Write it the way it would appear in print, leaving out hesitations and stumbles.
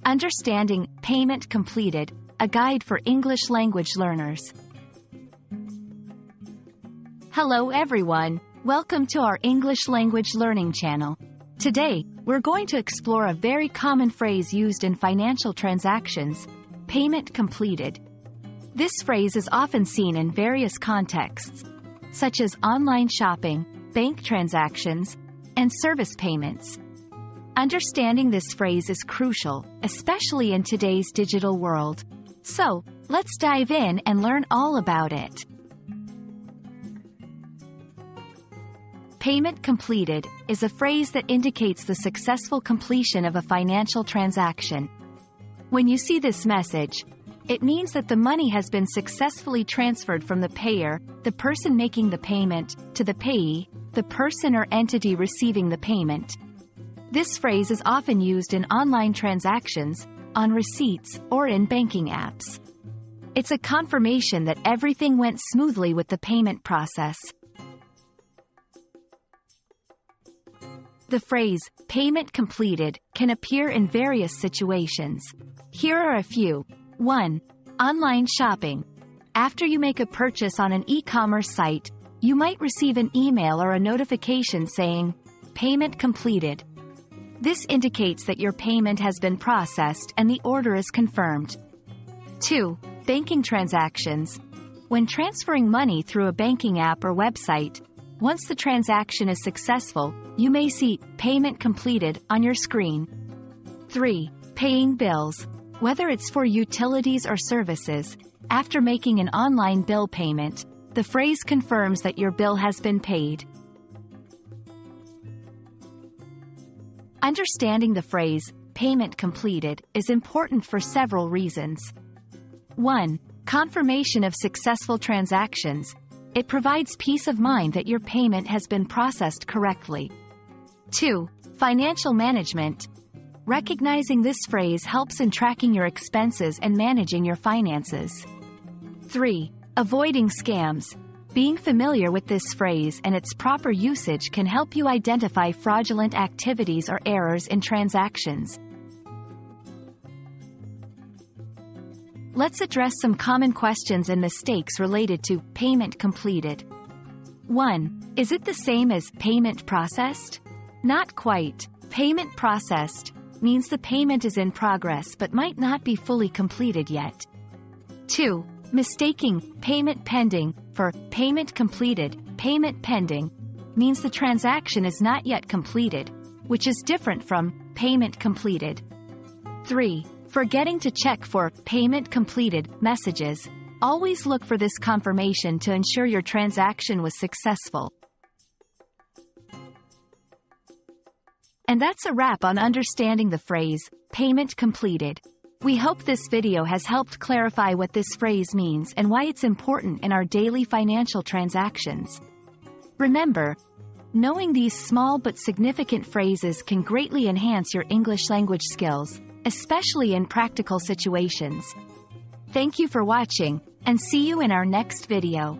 Understanding Payment Completed, a guide for English language learners. Hello everyone, welcome to our English language learning channel. Today, we're going to explore a very common phrase used in financial transactions, payment completed. This phrase is often seen in various contexts, such as online shopping, bank transactions, and service payments. Understanding this phrase is crucial, especially in today's digital world. So, let's dive in and learn all about it. Payment completed is a phrase that indicates the successful completion of a financial transaction. When you see this message, it means that the money has been successfully transferred from the payer, the person making the payment, to the payee, the person or entity receiving the payment. This phrase is often used in online transactions, on receipts, or in banking apps. It's a confirmation that everything went smoothly with the payment process. The phrase, payment completed, can appear in various situations. Here are a few. 1. Online shopping. After you make a purchase on an e-commerce site, you might receive an email or a notification saying, "Payment completed." This indicates that your payment has been processed and the order is confirmed. 2. Banking transactions. When transferring money through a banking app or website, once the transaction is successful, you may see "Payment completed" on your screen. 3. Paying bills. Whether it's for utilities or services, after making an online bill payment, the phrase confirms that your bill has been paid. Understanding the phrase, payment completed, is important for several reasons. 1. Confirmation of successful transactions. It provides peace of mind that your payment has been processed correctly. 2. Financial management. Recognizing this phrase helps in tracking your expenses and managing your finances. 3. Avoiding scams. Being familiar with this phrase and its proper usage can help you identify fraudulent activities or errors in transactions. Let's address some common questions and mistakes related to payment completed. 1. Is it the same as payment processed? Not quite. Payment processed means the payment is in progress but might not be fully completed yet. 2. Mistaking payment pending for payment completed. Payment pending means the transaction is not yet completed, which is different from payment completed. 3. Forgetting to check for payment completed messages. Always look for this confirmation to ensure your transaction was successful. And that's a wrap on understanding the phrase, payment completed. We hope this video has helped clarify what this phrase means and why it's important in our daily financial transactions. Remember, knowing these small but significant phrases can greatly enhance your English language skills, especially in practical situations. Thank you for watching, and see you in our next video.